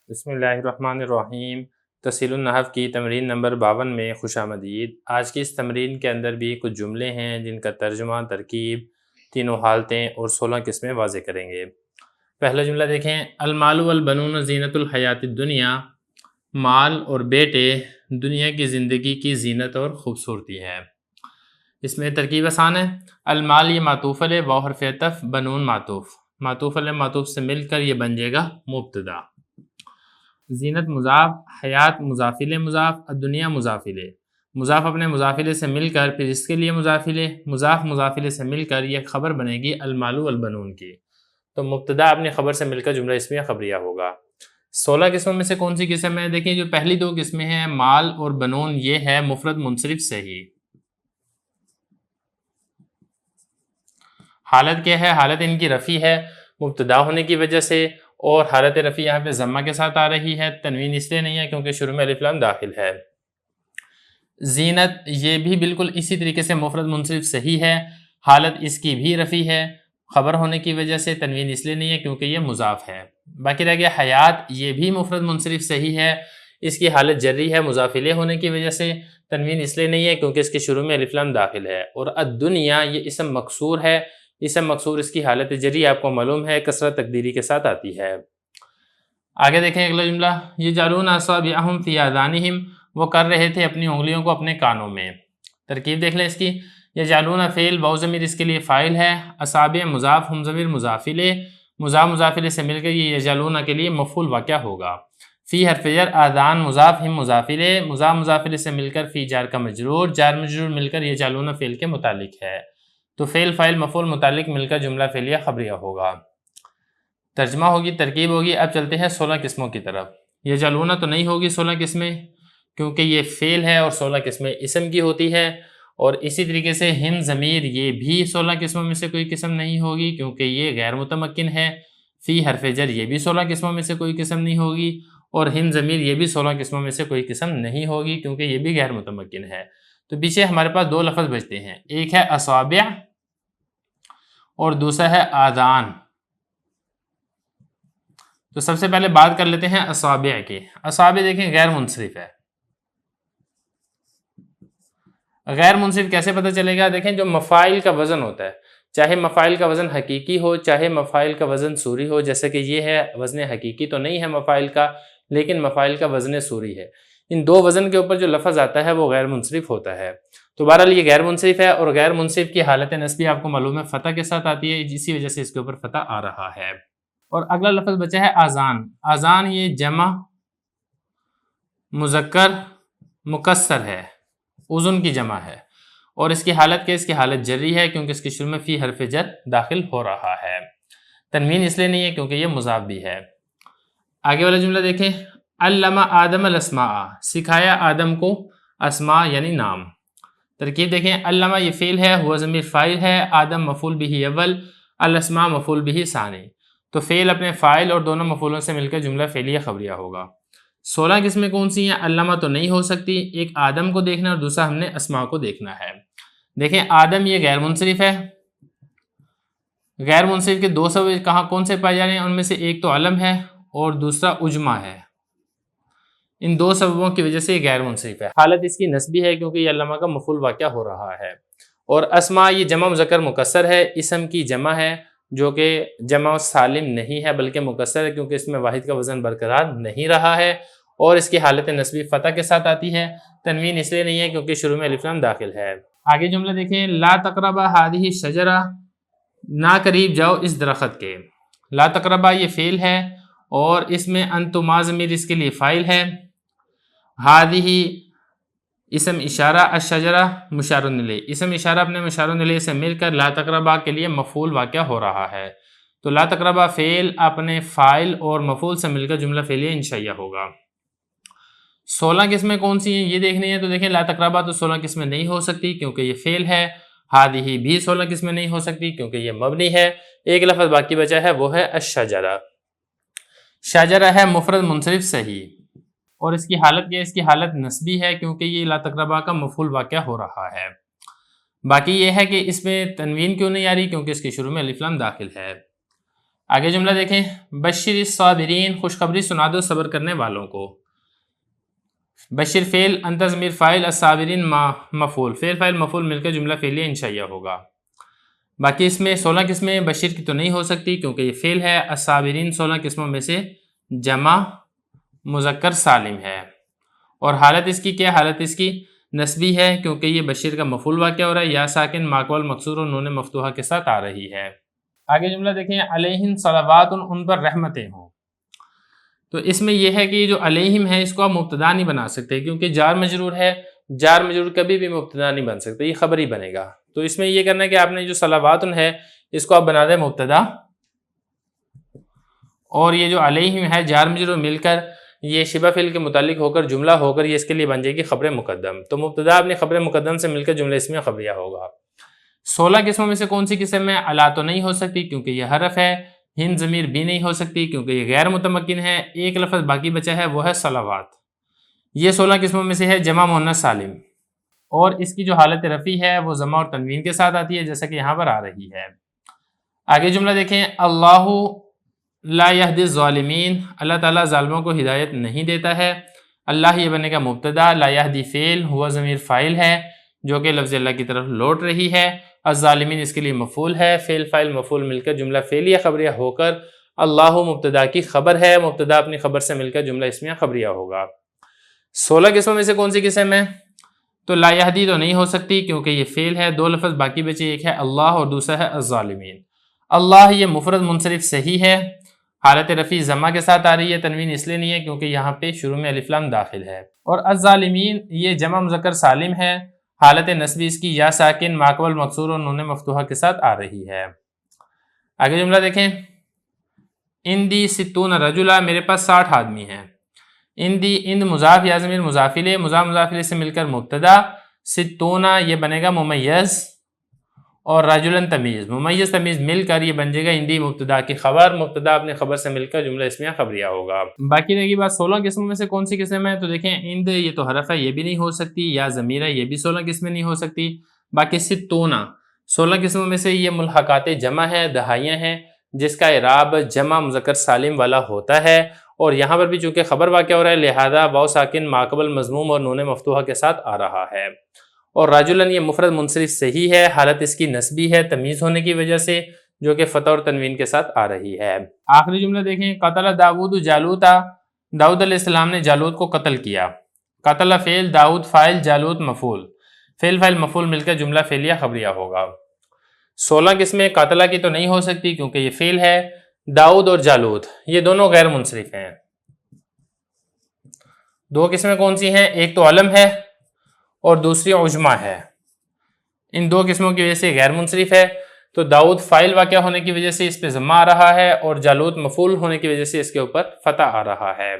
بسم اللہ الرحمن الرحیم۔ تحصیل النحو کی تمرین نمبر 52 میں خوش آمدید۔ آج کی اس تمرین کے اندر بھی کچھ جملے ہیں جن کا ترجمہ، ترکیب، تینوں حالتیں اور 16 قسمیں واضح کریں گے۔ پہلا جملہ دیکھیں، المال والبنون زینت الحیات الدنیا، مال اور بیٹے دنیا کی زندگی کی زینت اور خوبصورتی ہے۔ اس میں ترکیب آسان ہے۔ المال یہ معطوف علیہ، واو حرف عطف، بنون معطوف علیہ معطوف سے مل کر یہ بن جائے گا مبتدا۔ زینت مضاف، حیات مضاف الیہ مضاف، الدنیا مضاف الیہ، مضاف اپنے مضاف الیہ سے مل کر پھر اس کے لیے مضاف الیہ سے مل کر یہ خبر بنے گی المال والبنون کی، تو مبتدا اپنی خبر سے مل کر جملہ اسمیہ خبریہ ہوگا۔ 16 قسموں میں سے کون سی قسم ہے؟ دیکھیں جو پہلی دو قسمیں ہیں مال اور بنون، یہ ہے مفرد منصرف سے ہی۔ حالت کیا ہے؟ حالت ان کی رفع ہے مبتدا ہونے کی وجہ سے، اور حالت رفع یہاں پہ ضمہ کے ساتھ آ رہی ہے، تنوین اس لیے نہیں ہے کیونکہ شروع میں الف لام داخل ہے۔ زینت یہ بھی بالکل اسی طریقے سے مفرد منصرف صحیح ہے، حالت اس کی بھی رفع ہے، خبر ہونے کی وجہ سے تنوین اس لیے نہیں ہے کیونکہ یہ مضاف ہے۔ باقی رہ گیا حیات، یہ بھی مفرد منصرف صحیح ہے، اس کی حالت جری ہے مضاف الیہ ہونے کی وجہ سے، تنوین اس لیے نہیں ہے کیونکہ اس کے شروع میں الف لام داخل ہے۔ اور الدنیا یہ اسم مکسور ہے، اسم مکسور اس کی حالت جری آپ کو معلوم ہے کسرت تقدیری کے ساتھ آتی ہے۔ آگے دیکھیں اگلا جملہ، یجعلون اصابعہم فی آذانہم، وہ کر رہے تھے اپنی انگلیوں کو اپنے کانوں میں۔ ترکیب دیکھ لیں اس کی، یجعلون فعل، واو ضمیر اس کے لیے فاعل ہے، اصابع مضاف، ہم ضمیر مضاف الیہ، مضاف الیہ سے مل کر یہ یجعلون کے لیے مفعول واقع ہوگا۔ فی حرف جر، آذان مضاف، ہم مضاف الیہ سے مل کر فی جار کا مجرور، جار مجرور مل کر یجعلون فعل کے متعلق ہے، تو فعل فاعل مفعول متعلق مل کر جملہ فعلیہ خبریہ ہوگا۔ ترجمہ ہوگی، ترکیب ہوگی۔ اب چلتے ہیں 16 قسموں کی طرف۔ یجعلون تو نہیں ہوگی 16 قسمیں کیونکہ یہ فعل ہے اور 16 قسمیں اسم کی ہوتی ہے، اور اسی طریقے سے ہم ضمیر یہ بھی 16 قسموں میں سے کوئی قسم نہیں ہوگی کیونکہ یہ غیر متمکن ہے۔ فی حرف جر یہ بھی 16 قسموں میں سے کوئی قسم نہیں ہوگی، اور ہم ضمیر یہ بھی 16 قسموں میں سے کوئی قسم نہیں ہوگی کیونکہ یہ بھی غیر متمکن ہے۔ تو پیچھے ہمارے پاس دو لفظ بچتے ہیں، ایک ہے اصابع اور دوسرا ہے آذان۔ تو سب سے پہلے بات کر لیتے ہیں اصابع کی۔ اصابع دیکھیں غیر منصرف ہے۔ غیر منصرف کیسے پتہ چلے گا؟ دیکھیں جو مفاعل کا وزن ہوتا ہے، چاہے مفاعل کا وزن حقیقی ہو چاہے مفاعل کا وزن صوری ہو، جیسے کہ یہ ہے وزن حقیقی تو نہیں ہے مفاعل کا، لیکن مفاعل کا وزن صوری ہے، ان دو وزن کے اوپر جو لفظ آتا ہے وہ غیر منصرف ہوتا ہے۔ تو بہرحال یہ غیر منصرف ہے، اور غیر منصرف کی حالت نسبی آپ کو معلوم ہے فتح کے ساتھ آتی ہے، اسی وجہ سے اس کے اوپر فتح آ رہا ہے۔ اور اگلا لفظ بچا ہے آذان۔ آذان یہ جمع مذکر مکسر ہے، اذن کی جمع ہے، اور اس کی حالت کیا؟ اس کی حالت جری ہے کیونکہ اس کے شروع میں فی حرف جر داخل ہو رہا ہے، تنوین اس لیے نہیں ہے کیونکہ یہ مضاف بھی ہے۔ آگے والا جملہ دیکھیں، علم آدم الاسماء، سکھایا آدم کو اسماء یعنی نام۔ ترکیب دیکھیں، علم یہ فعل ہے، ہوا ضمیر فاعل ہے، آدم مفعول بھی اول، الاسماء مفعول بھی ثانی، تو فعل اپنے فاعل اور دونوں مفعولوں سے مل کر جملہ فعلیہ خبریہ ہوگا۔ 16 قسمیں کون سی ہیں؟ علامہ تو نہیں ہو سکتی، ایک آدم کو دیکھنا اور دوسرا ہم نے اسماء کو دیکھنا ہے۔ دیکھیں آدم یہ غیر منصرف ہے، غیر منصرف کے دو سبب کہاں کون سے پائے جا رہے ہیں؟ ان میں سے ایک تو علم ہے اور دوسرا اجمع ہے، ان دو سببوں کی وجہ سے یہ غیر منصرف ہے۔ حالت اس کی نسبی ہے کیونکہ یہ علامہ کا مفعول واقع ہو رہا ہے، اور اسماء یہ جمع مذکر مکسر ہے، اسم کی جمع ہے جو کہ جمع سالم نہیں ہے بلکہ مکسر ہے کیونکہ اس میں واحد کا وزن برقرار نہیں رہا ہے، اور اس کی حالت نسبی فتح کے ساتھ آتی ہے، تنوین اس لیے نہیں ہے کیونکہ شروع میں الف لام داخل ہے۔ آگے جملہ دیکھیں، لا تقربا هذه الشجرہ، نہ قریب جاؤ اس درخت کے۔ لا تقربا یہ فعل ہے، اور اس میں انتما ضمیر اس کے لیے فاعل ہے، هذه اسم اشارہ، الشجرہ مشار الیہ، اسم اشارہ اپنے مشار الیہ سے مل کر لا تقربا کے لیے مفعول واقع ہو رہا ہے، تو لا تقربا فعل اپنے فاعل اور مفعول سے مل کر جملہ فعلیہ انشائیہ ہوگا۔ 16 قسمیں کون سی ہیں یہ دیکھنی ہے، تو دیکھیں لا تقربا تو 16 قسمیں نہیں ہو سکتی کیونکہ یہ فعل ہے، ہادی بھی 16 قسمیں نہیں ہو سکتی کیونکہ یہ مبنی ہے، ایک لفظ باقی بچا ہے وہ ہے الشجرہ۔ شجرہ ہے مفرد منصرف صحیح، اور اس کی حالت کیا ہے؟ اس کی حالت نسبی ہے کیونکہ یہ لا تقربا کا مفعول واقع ہو رہا ہے۔ باقی یہ ہے کہ اس میں تنوین کیوں نہیں آ رہی؟ کیونکہ اس کے شروع میں الف لام داخل ہے۔ آگے جملہ دیکھیں، بشر الصابرین، خوشخبری سنا دو صبر کرنے والوں کو۔ بشر فعل، انت ضمیر فاعل، الصابرین مفعول، فعل فاعل مفعول مل کر جملہ فعلیہ انشائیہ ہوگا۔ باقی اس میں 16 قسمیں بشر کی تو نہیں ہو سکتی کیونکہ یہ فعل ہے، الصابرین 16 قسموں میں سے جمع مذکر سالم ہے، اور حالت اس کی کیا؟ حالت اس کی نسبی ہے کیونکہ یہ بشر کا مفعول واقع ہو رہا ہے، یا ساکن ماقبل مکسور اور نون مفتوحہ کے ساتھ آ رہی ہے۔ آگے جملہ دیکھیں، علیہم صلوات، ان پر رحمتیں ہوں۔ تو اس میں یہ ہے کہ جو علیہم ہے اس کو آپ مبتدا نہیں بنا سکتے کیونکہ جار مجرور ہے، جار مجرور کبھی بھی مبتدا نہیں بن سکتے، یہ خبر ہی بنے گا۔ تو اس میں یہ کرنا ہے کہ آپ نے جو صلوات ہے اس کو آپ بنا دیں مبتدا، اور یہ جو علیہم ہے جار مجرور مل کر یہ شبہ فعل کے متعلق ہو کر جملہ ہو کر یہ اس کے لیے بن جائے گی خبر مقدم۔ تو مبتدا اپنی خبر مقدم سے مل کر جملہ اسمیہ خبریہ ہوگا۔ 16 قسموں میں سے کون سی قسم ہے؟ الا تو نہیں ہو سکتی کیونکہ یہ حرف ہے، ہند ضمیر بھی نہیں ہو سکتی کیونکہ یہ غیر متمکن ہے، ایک لفظ باقی بچا ہے وہ ہے صلوات۔ یہ 16 قسموں میں سے ہے جمع مؤنث سالم، اور اس کی جو حالت رفع ہے وہ ضمہ اور تنوین کے ساتھ آتی ہے جیسا کہ یہاں پر آ رہی ہے۔ آگے جملہ دیکھیں، اللہ لا یہدی الظالمین، اللہ تعالیٰ ظالموں کو ہدایت نہیں دیتا ہے۔ اللہ یہ بنے گا مبتدا، لا یہدی فعل، ہوا ضمیر فاعل ہے جو کہ لفظ اللہ کی طرف لوٹ رہی ہے، الظالمین اس کے لیے مفعول ہے، فعل فاعل مفعول مل کر جملہ فعلیہ خبریہ ہو کر اللہ مبتدا کی خبر ہے، مبتدا اپنی خبر سے مل کر جملہ اسمیہ خبریہ ہوگا۔ 16 قسموں میں سے کون سی قسم ہے؟ تو لا یہدی تو نہیں ہو سکتی کیونکہ یہ فعل ہے، دو لفظ باقی بچے، ایک ہے اللہ اور دوسرا ہے الظالمین۔ اللہ یہ مفرد منصرف صحیح ہے، حالت رفع ضمہ کے ساتھ آ رہی ہے، تنوین اس لیے نہیں ہے کیونکہ یہاں پہ شروع میں الف لام داخل ہے، اور الظالمین یہ جمع مذکر سالم ہے، حالت نسبی اس کی یا ساکن ماقبل مکسور اور نون مفتوحہ کے ساتھ آ رہی ہے۔ آگے جملہ دیکھیں، اندی 60 رجلا، میرے پاس 60 آدمی ہیں۔ اندی، اند مضاف یا ضمیر مضاف الیہ، مضاف مضاف الیہ سے مل کر مبتدا، 60 یہ بنے گا ممیز، اور رجلا تمیز، ممیز تمیز مل کر یہ بن جائے گا اندی مبتدا کی خبر، مبتدا اپنی خبر سے مل کر جملہ اسمیہ خبریہ ہوگا۔ باقی رہے گی بات 16 قسموں میں سے کون سی قسم ہے؟ تو دیکھیں، اند یہ تو حرف ہے، یہ بھی نہیں ہو سکتی، یا ضمیر ہے، یہ بھی 16 قسمیں نہیں ہو سکتی۔ باقی 16 قسموں میں سے یہ ملحقات جمع ہے، دہائیاں ہیں جس کا اعراب جمع مذکر سالم والا ہوتا ہے، اور یہاں پر بھی چونکہ خبر واقع ہو رہا ہے لہذا واو ساکن ماقبل مضموم اور نون مفتوحہ کے ساتھ آ رہا ہے، اور رجلاً یہ مفرد منصرف صحیح ہے، حالت اس کی نسبی ہے تمیز ہونے کی وجہ سے جو کہ فتح اور تنوین کے ساتھ آ رہی ہے۔ آخری جملہ دیکھیں، قتل داؤد جالوتا، داؤد علیہ السلام نے جالوت کو قتل کیا۔ قتل فعل، داؤد فاعل، جالوت مفعول، فعل فاعل مفعول مل کر جملہ فعلیہ خبریہ ہوگا۔ 16 قسمیں قاتلہ کی تو نہیں ہو سکتی کیونکہ یہ فعل ہے، داؤد اور جالوت یہ دونوں غیر منصرف ہیں۔ 2 قسمیں کون سی ہیں؟ ایک تو علم ہے اور دوسری عجمہ ہے، ان 2 قسموں کی وجہ سے غیر منصرف ہے، تو داؤد فاعل واقع ہونے کی وجہ سے اس پہ ضمہ آ رہا ہے، اور جالوت مفعول ہونے کی وجہ سے اس کے اوپر فتح آ رہا ہے۔